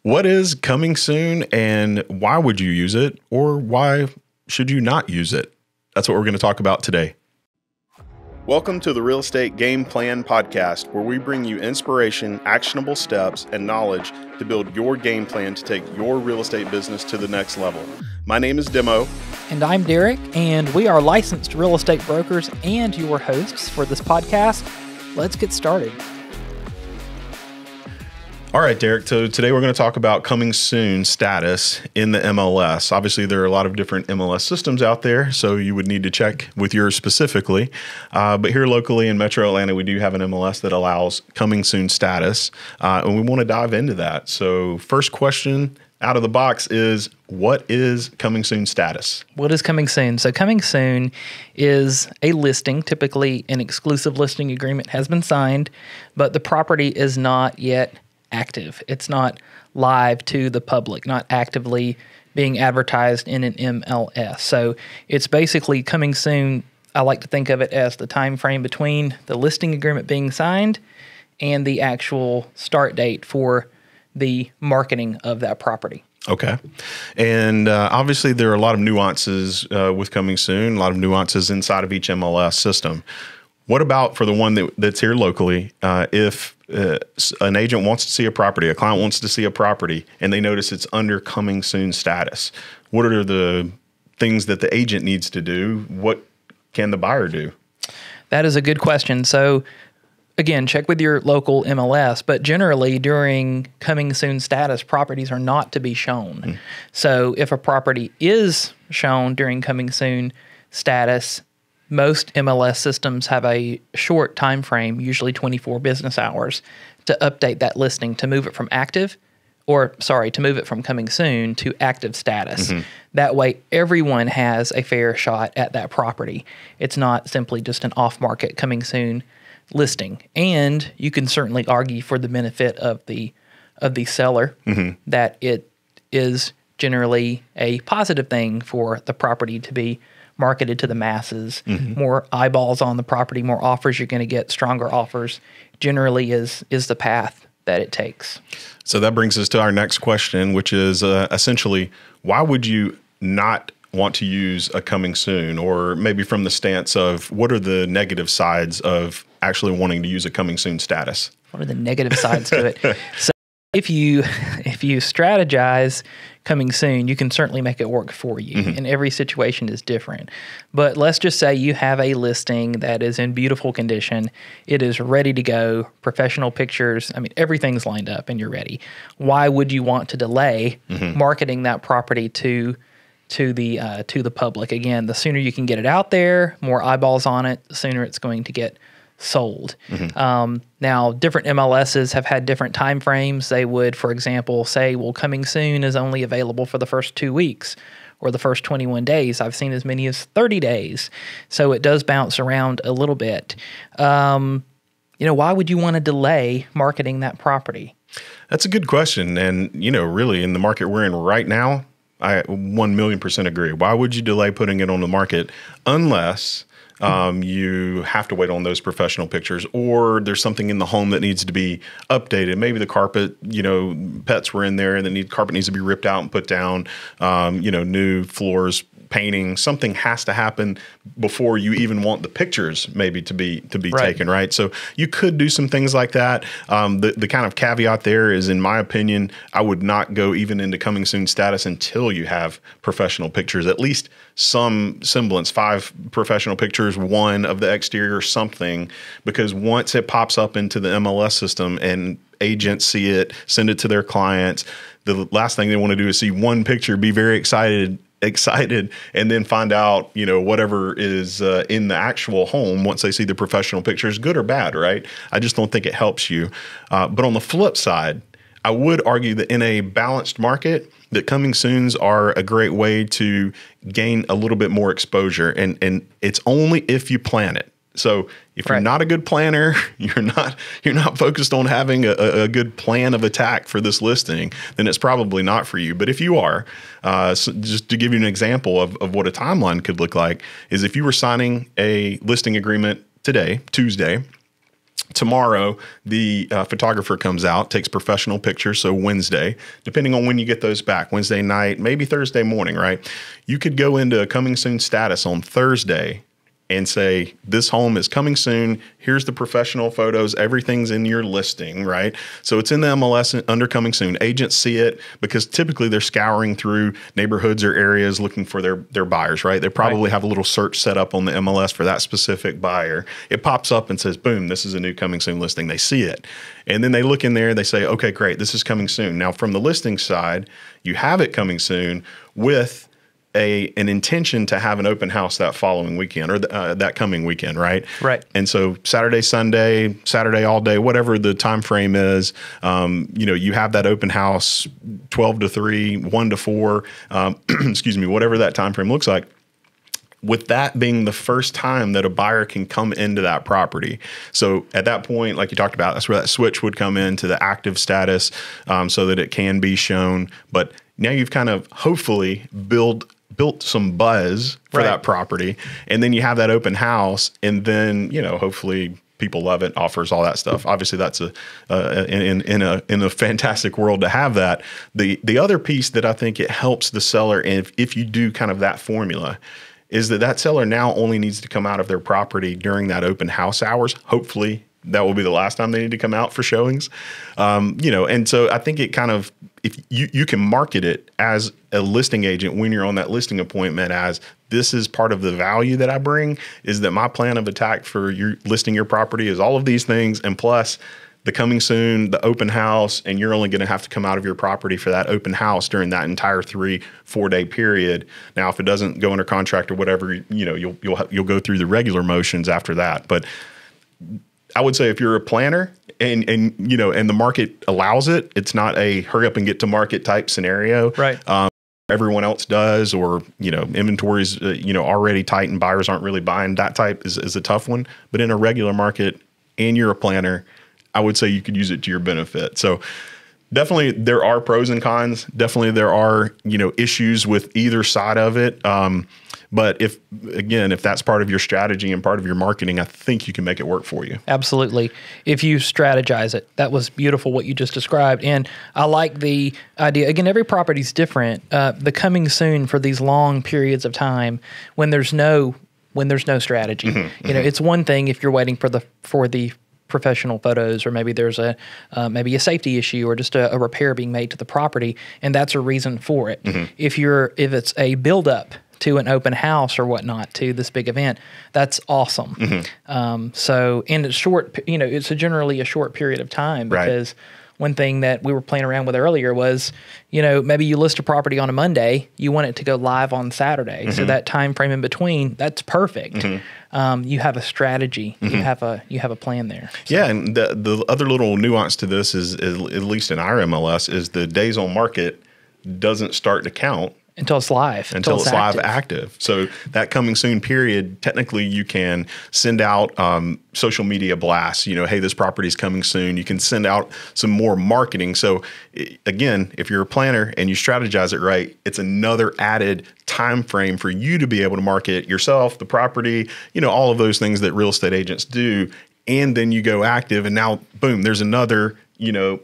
What is coming soon and why would you use it, or why should you not use it? That's what we're going to talk about today. Welcome to the Real Estate Game Plan Podcast, where we bring you inspiration, actionable steps, and knowledge to build your game plan to take your real estate business to the next level. My name is Demo. And I'm Derek, and we are licensed real estate brokers and your hosts for this podcast. Let's get started. All right, Derek. So today we're going to talk about coming soon status in the MLS. Obviously, there are a lot of different MLS systems out there, so you would need to check with yours specifically. But here locally in Metro Atlanta, we do have an MLS that allows coming soon status, and we want to dive into that. So first question out of the box is, what is coming soon status? What is coming soon? So coming soon is a listing. Typically, an exclusive listing agreement has been signed, but the property is not yet active. It's not live to the public, not actively being advertised in an MLS. So it's basically coming soon. I like to think of it as the time frame between the listing agreement being signed and the actual start date for the marketing of that property. Okay. And obviously there are a lot of nuances with coming soon, a lot of nuances inside of each MLS system. What about for the one that's here locally? If an agent wants to see a property, a client wants to see a property, and they notice it's under coming soon status, what are the things that the agent needs to do? What can the buyer do? That is a good question. So again, check with your local MLS, but generally during coming soon status, properties are not to be shown. So if a property is shown during coming soon status, most MLS systems have a short time frame, usually 24 business hours, to update that listing to move it from to move it from coming soon to active status. That way, everyone has a fair shot at that property. It's not simply just an off-market coming soon listing. And you can certainly argue for the benefit of the seller that it is generally a positive thing for the property to be marketed to the masses. More eyeballs on the property, more offers you're going to get, stronger offers generally is the path that it takes. So that brings us to our next question, which is essentially, why would you not want to use a coming soon? Or maybe from the stance of, what are the negative sides of actually wanting to use a coming soon status? What are the negative sides to it? So if you strategize coming soon, you can certainly make it work for you. And every situation is different. But let's just say you have a listing that is in beautiful condition. It is ready to go, professional pictures. I mean, everything's lined up and you're ready. Why would you want to delay marketing that property to the public? Again, the sooner you can get it out there, more eyeballs on it, the sooner it's going to get sold. Now, different MLSs have had different time frames. They would, for example, say, well, coming soon is only available for the first 2 weeks or the first 21 days. I've seen as many as 30 days. So it does bounce around a little bit. Why would you want to delay marketing that property? That's a good question. And, really in the market we're in right now, I 1,000,000% agree. Why would you delay putting it on the market unless you have to wait on those professional pictures, or there's something in the home that needs to be updated? Maybe the carpet, pets were in there and the carpet needs to be ripped out and put down, new floors, painting. Something has to happen before you even want the pictures maybe to be taken, right? So you could do some things like that. The kind of caveat there is, in my opinion, I would not go even into coming soon status until you have professional pictures, at least some semblance, 5 professional pictures, 1 of the exterior, something, because once it pops up into the MLS system and agents see it, send it to their clients, the last thing they want to do is see one picture, be very excited, and then find out, whatever is in the actual home once they see the professional pictures, good or bad, right? I just don't think it helps you. But on the flip side, I would argue that in a balanced market, that coming soons are a great way to gain a little bit more exposure. And it's only if you plan it. So if you're not a good planner, you're not focused on having a good plan of attack for this listing, then it's probably not for you. But if you are, so just to give you an example of what a timeline could look like, is if you were signing a listing agreement today, Tuesday, Tomorrow, the photographer comes out, takes professional pictures. So Wednesday, depending on when you get those back, Wednesday night, maybe Thursday morning, right? You could go into a coming soon status on Thursday and say, this home is coming soon. Here's the professional photos. Everything's in your listing, right? So it's in the MLS under coming soon. Agents see it because typically they're scouring through neighborhoods or areas looking for their buyers, right? They probably have a little search set up on the MLS for that specific buyer. It pops up and says, boom, this is a new coming soon listing. They see it. And then they look in there, they say, okay, great, this is coming soon. Now from the listing side, you have it coming soon with an intention to have an open house that following weekend or that coming weekend, right? Right. And so Saturday, Sunday, Saturday all day, whatever the time frame is, you have that open house 12 to 3, 1 to 4, excuse me, whatever that time frame looks like. With that being the first time that a buyer can come into that property. So at that point, like you talked about, that's where that switch would come into the active status so that it can be shown. But now you've kind of hopefully built some buzz for that property, and then you have that open house, and then hopefully people love it, offers, all that stuff. Obviously, that's in a fantastic world to have that. The other piece that I think it helps the seller, and if you do kind of that formula, is that seller now only needs to come out of their property during that open house hours. Hopefully, that will be the last time they need to come out for showings. And so I think it kind of, if you can market it as a listing agent when you're on that listing appointment as, this is part of the value that I bring, is that my plan of attack for your listing your property is all of these things, and plus the coming soon, the open house, and you're only going to have to come out of your property for that open house during that entire 3-4 day period. Now, if it doesn't go under contract or whatever, you'll go through the regular motions after that. But I would say if you're a planner and the market allows it, it's not a hurry up and get to market type scenario. Right. Everyone else does, or inventory's already tight and buyers aren't really buying. That type is a tough one. But in a regular market, and you're a planner, I would say you could use it to your benefit. So definitely there are pros and cons. Definitely there are issues with either side of it. But if that's part of your strategy and part of your marketing, I think you can make it work for you. Absolutely. If you strategize it. That was beautiful what you just described. And I like the idea. Again, every property is different. The coming soon for these long periods of time when there's no strategy. Mm-hmm, it's one thing if you're waiting for the professional photos, or maybe there's maybe a safety issue or just a repair being made to the property, and that's a reason for it. Mm-hmm. If it's a buildup to an open house or whatnot to this big event, that's awesome. Mm-hmm. So in a short, it's generally a short period of time, because one thing that we were playing around with earlier was, maybe you list a property on a Monday, you want it to go live on Saturday. Mm-hmm. So that time frame in between, that's perfect. Mm-hmm. You have a strategy. Mm-hmm. You have a plan there. So. Yeah, and the other little nuance to this is, at least in our MLS, is the days on market doesn't start to count until it's live. Until it's live active. So that coming soon period, technically you can send out social media blasts, hey, this property is coming soon. You can send out some more marketing. So again, if you're a planner and you strategize it right, it's another added time frame for you to be able to market yourself, the property, all of those things that real estate agents do. And then you go active, and now, boom, there's another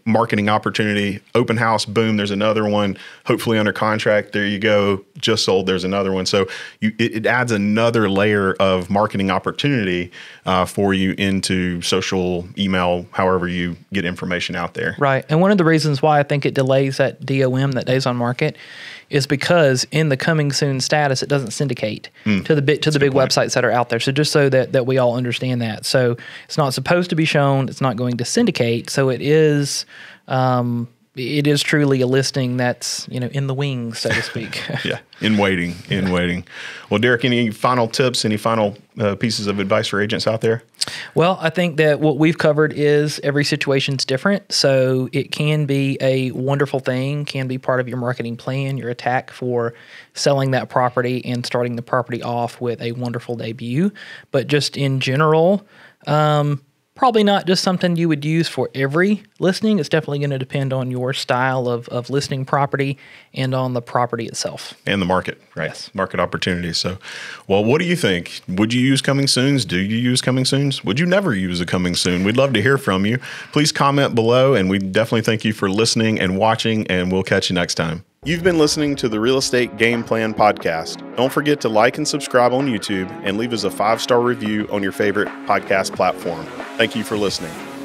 marketing opportunity, open house, boom, there's another one, hopefully under contract, there you go, just sold, there's another one. So it adds another layer of marketing opportunity for you into social, email, however you get information out there. Right. And one of the reasons why I think it delays that DOM, that days on market, is because in the coming soon status, it doesn't syndicate to the big websites that are out there. So just so that we all understand that. So it's not supposed to be shown. It's not going to syndicate. So it is truly a listing that's, in the wings, so to speak. Yeah. In waiting. Well, Derek, any final tips, any final pieces of advice for agents out there? Well, I think that what we've covered is every situation's different. So it can be a wonderful thing, can be part of your marketing plan, your attack for selling that property and starting the property off with a wonderful debut. But just in general, Probably not just something you would use for every listing. It's definitely going to depend on your style of listing property and on the property itself. And the market, right? Yes. Market opportunities. So, well, what do you think? Would you use coming soons? Do you use coming soons? Would you never use a coming soon? We'd love to hear from you. Please comment below, and we definitely thank you for listening and watching, and we'll catch you next time. You've been listening to the Real Estate Game Plan Podcast. Don't forget to like and subscribe on YouTube and leave us a 5-star review on your favorite podcast platform. Thank you for listening.